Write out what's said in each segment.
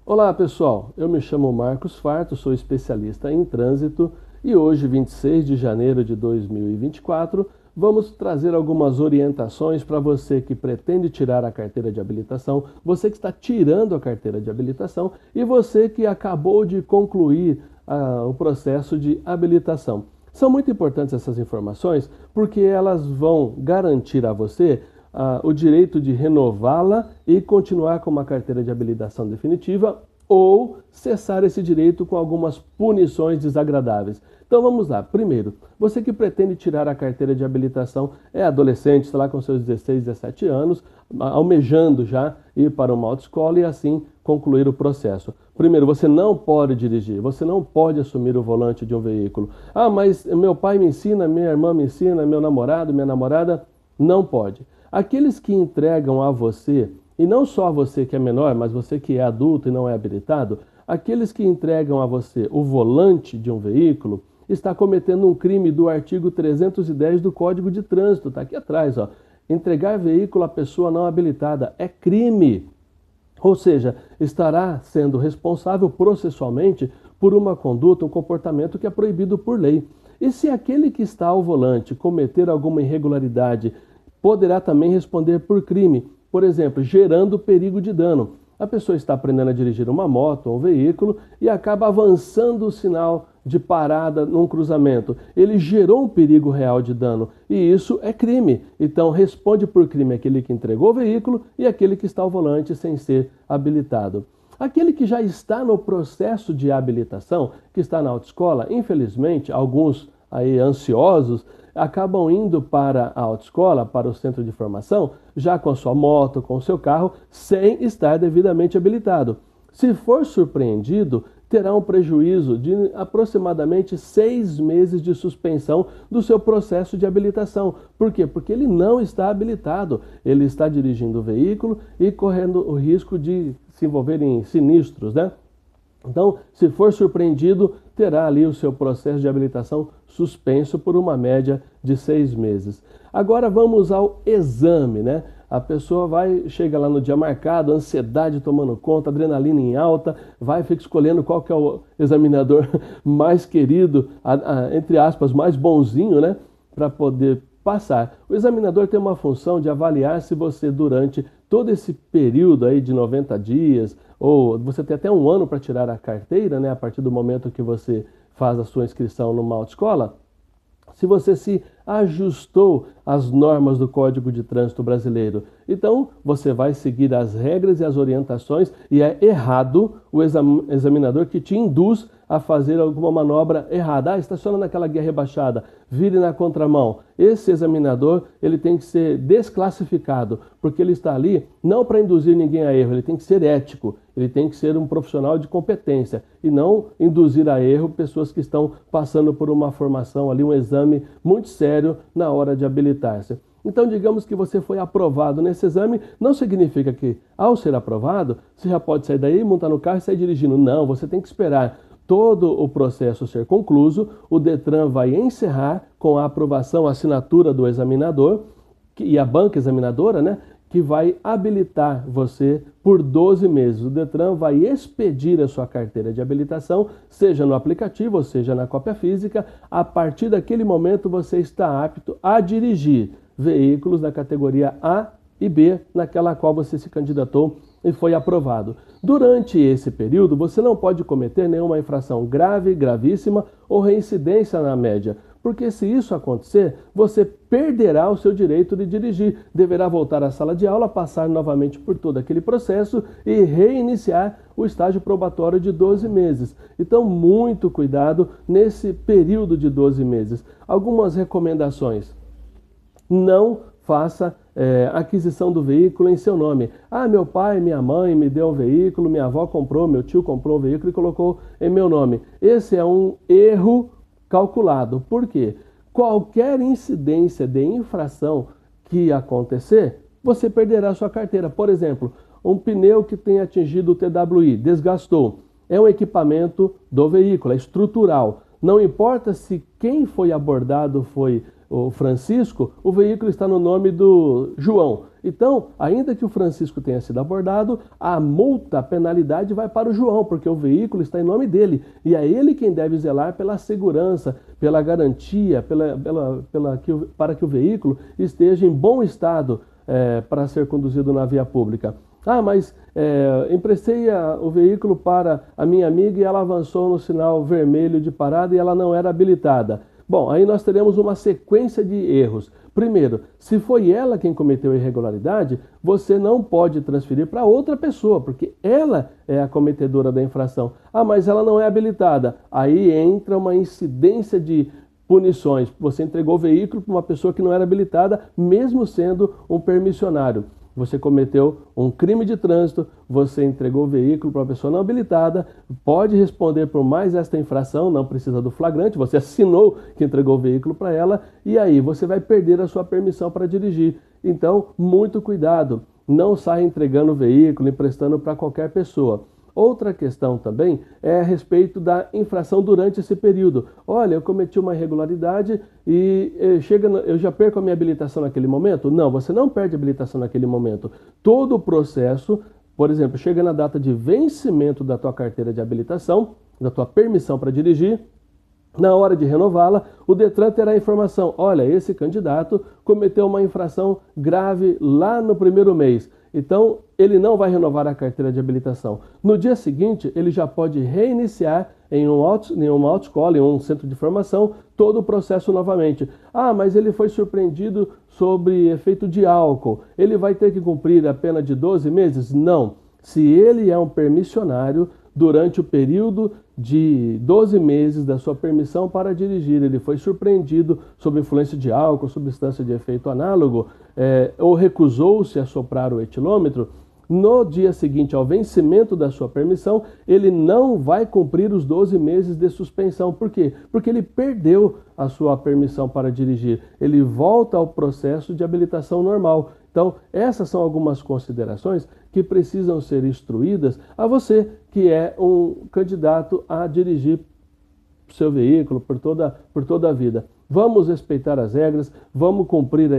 Olá pessoal, eu me chamo Marcos Farto, sou especialista em trânsito e hoje, 26 de janeiro de 2024, vamos trazer algumas orientações para você que pretende tirar a carteira de habilitação, você que está tirando a carteira de habilitação e você que acabou de concluir o processo de habilitação. São muito importantes essas informações porque elas vão garantir a você o direito de renová-la e continuar com uma carteira de habilitação definitiva ou cessar esse direito com algumas punições desagradáveis. Então vamos lá. Primeiro, você que pretende tirar a carteira de habilitação, é adolescente, está lá com seus 16, 17 anos, almejando já ir para uma autoescola e assim concluir o processo. Primeiro, você não pode dirigir, você não pode assumir o volante de um veículo. Ah, mas meu pai me ensina, minha irmã me ensina, meu namorado, minha namorada, não pode. Aqueles que entregam a você, e não só a você que é menor, mas você que é adulto e não é habilitado, aqueles que entregam a você o volante de um veículo, está cometendo um crime do artigo 310 do Código de Trânsito, está aqui atrás, ó. Entregar veículo à pessoa não habilitada é crime. Ou seja, estará sendo responsável processualmente por uma conduta, um comportamento que é proibido por lei. E se aquele que está ao volante cometer alguma irregularidade, poderá também responder por crime, por exemplo, gerando perigo de dano. A pessoa está aprendendo a dirigir uma moto ou um veículo e acaba avançando o sinal de parada num cruzamento. Ele gerou um perigo real de dano e isso é crime. Então responde por crime aquele que entregou o veículo e aquele que está ao volante sem ser habilitado. Aquele que já está no processo de habilitação, que está na autoescola, infelizmente, alguns aí ansiosos, acabam indo para a autoescola, para o centro de formação, já com a sua moto, com o seu carro, sem estar devidamente habilitado. Se for surpreendido, terá um prejuízo de aproximadamente 6 meses de suspensão do seu processo de habilitação. Por quê? Porque ele não está habilitado. Ele está dirigindo o veículo e correndo o risco de se envolver em sinistros, né? Então, se for surpreendido, terá ali o seu processo de habilitação suspenso por uma média de 6 meses. Agora vamos ao exame, né? A pessoa chega lá no dia marcado, ansiedade tomando conta, adrenalina em alta, fica escolhendo qual que é o examinador mais querido, entre aspas, mais bonzinho, né? Para poder passar. O examinador tem uma função de avaliar se você, durante todo esse período aí de 90 dias, ou você tem até um ano para tirar a carteira, né, a partir do momento que você faz a sua inscrição numa autoescola, se você se ajustou às normas do Código de Trânsito brasileiro. Então, você vai seguir as regras e as orientações e é errado o examinador que te induz a fazer alguma manobra errada. Estaciona naquela guia rebaixada, vire na contramão. Esse examinador, ele tem que ser desclassificado, porque ele está ali não para induzir ninguém a erro, ele tem que ser ético, ele tem que ser um profissional de competência e não induzir a erro pessoas que estão passando por uma formação ali, um exame muito sério na hora de habilitar-se. Então, digamos que você foi aprovado nesse exame, não significa que, ao ser aprovado, você já pode sair daí, montar no carro e sair dirigindo. Não, você tem que esperar todo o processo ser concluído, o Detran vai encerrar com a aprovação, a assinatura do examinador e a banca examinadora, né, que vai habilitar você por 12 meses. O Detran vai expedir a sua carteira de habilitação, seja no aplicativo ou seja na cópia física. A partir daquele momento você está apto a dirigir veículos da categoria A e B, naquela qual você se candidatou e foi aprovado. Durante esse período, você não pode cometer nenhuma infração grave, gravíssima ou reincidência na média, porque se isso acontecer, você perderá o seu direito de dirigir, deverá voltar à sala de aula, passar novamente por todo aquele processo e reiniciar o estágio probatório de 12 meses. Então, muito cuidado nesse período de 12 meses. Algumas recomendações. Não faça aquisição do veículo em seu nome. Ah, meu pai, minha mãe me deu um veículo, minha avó comprou, meu tio comprou um veículo e colocou em meu nome. Esse é um erro calculado. Por quê? Qualquer incidência de infração que acontecer, você perderá sua carteira. Por exemplo, um pneu que tenha atingido o TWI, desgastou. É um equipamento do veículo, é estrutural. Não importa se quem foi abordado foi o Francisco, o veículo está no nome do João. Então, ainda que o Francisco tenha sido abordado, a multa, a penalidade vai para o João, porque o veículo está em nome dele. E é ele quem deve zelar pela segurança, pela garantia, para que o veículo esteja em bom estado para ser conduzido na via pública. Ah, mas emprestei o veículo para a minha amiga e ela avançou no sinal vermelho de parada e ela não era habilitada. Bom, aí nós teremos uma sequência de erros. Primeiro, se foi ela quem cometeu a irregularidade, você não pode transferir para outra pessoa, porque ela é a cometedora da infração. Ah, mas ela não é habilitada. Aí entra uma incidência de punições. Você entregou o veículo para uma pessoa que não era habilitada, mesmo sendo um permissionário. Você cometeu um crime de trânsito, você entregou o veículo para uma pessoa não habilitada, pode responder por mais esta infração, não precisa do flagrante, você assinou que entregou o veículo para ela, e aí você vai perder a sua permissão para dirigir. Então, muito cuidado, não saia entregando o veículo, emprestando para qualquer pessoa. Outra questão também é a respeito da infração durante esse período. Olha, eu cometi uma irregularidade e eu já perco a minha habilitação naquele momento? Não, você não perde a habilitação naquele momento. Todo o processo, por exemplo, chega na data de vencimento da tua carteira de habilitação, da tua permissão para dirigir, na hora de renová-la, o Detran terá a informação: olha, esse candidato cometeu uma infração grave lá no primeiro mês. Então, ele não vai renovar a carteira de habilitação. No dia seguinte, ele já pode reiniciar em uma autoescola, em um centro de formação, todo o processo novamente. Ah, mas ele foi surpreendido sobre efeito de álcool. Ele vai ter que cumprir a pena de 12 meses? Não. Se ele é um permissionário, durante o período de 12 meses da sua permissão para dirigir, ele foi surpreendido sob influência de álcool, substância de efeito análogo, ou recusou-se a soprar o etilômetro, no dia seguinte ao vencimento da sua permissão, ele não vai cumprir os 12 meses de suspensão. Por quê? Porque ele perdeu a sua permissão para dirigir. Ele volta ao processo de habilitação normal. Então, essas são algumas considerações que precisam ser instruídas a você que é um candidato a dirigir seu veículo por toda a vida. Vamos respeitar as regras, vamos cumprir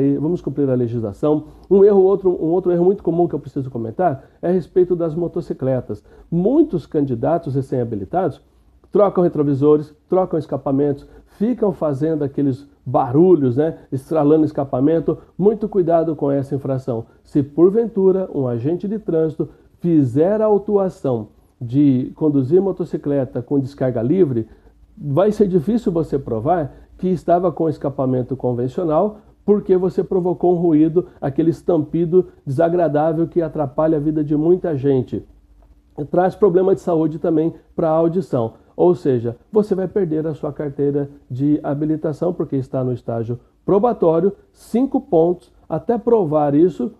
a legislação. Um outro erro muito comum que eu preciso comentar é a respeito das motocicletas. Muitos candidatos recém-habilitados trocam retrovisores, trocam escapamentos, ficam fazendo aqueles barulhos, estralando escapamento. Muito cuidado com essa infração. Se porventura um agente de trânsito fizer a autuação de conduzir motocicleta com descarga livre, vai ser difícil você provar que estava com escapamento convencional, porque você provocou um ruído, aquele estampido desagradável que atrapalha a vida de muita gente. E traz problema de saúde também para a audição. Ou seja, você vai perder a sua carteira de habilitação, porque está no estágio probatório, 5 pontos. Até provar isso,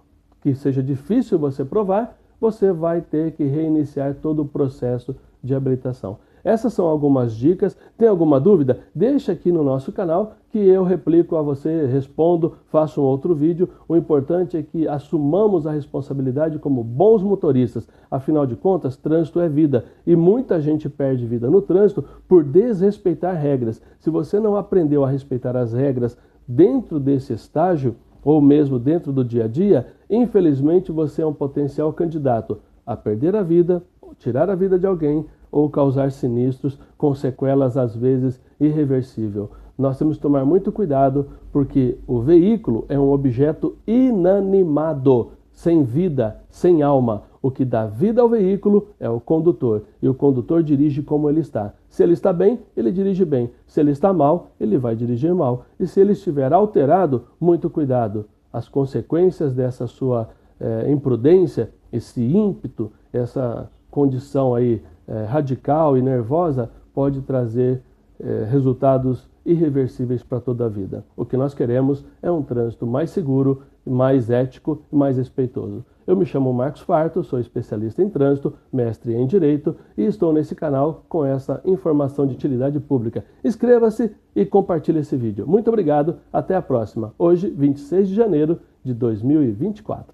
que seja difícil você provar, você vai ter que reiniciar todo o processo de habilitação. Essas são algumas dicas. Tem alguma dúvida? Deixa aqui no nosso canal que eu replico a você, respondo, faço um outro vídeo. O importante é que assumamos a responsabilidade como bons motoristas. Afinal de contas, trânsito é vida. E muita gente perde vida no trânsito por desrespeitar regras. Se você não aprendeu a respeitar as regras dentro desse estágio, ou mesmo dentro do dia a dia, infelizmente você é um potencial candidato a perder a vida, tirar a vida de alguém, ou causar sinistros com sequelas às vezes irreversíveis. Nós temos que tomar muito cuidado, porque o veículo é um objeto inanimado, sem vida, sem alma. O que dá vida ao veículo é o condutor, e o condutor dirige como ele está. Se ele está bem, ele dirige bem. Se ele está mal, ele vai dirigir mal. E se ele estiver alterado, muito cuidado. As consequências dessa sua imprudência, esse ímpeto, essa condição aí radical e nervosa, pode trazer resultados irreversíveis para toda a vida. O que nós queremos é um trânsito mais seguro, mais ético e mais respeitoso. Eu me chamo Marcos Farto, sou especialista em trânsito, mestre em Direito e estou nesse canal com essa informação de utilidade pública. Inscreva-se e compartilhe esse vídeo. Muito obrigado, até a próxima. Hoje, 26 de janeiro de 2024.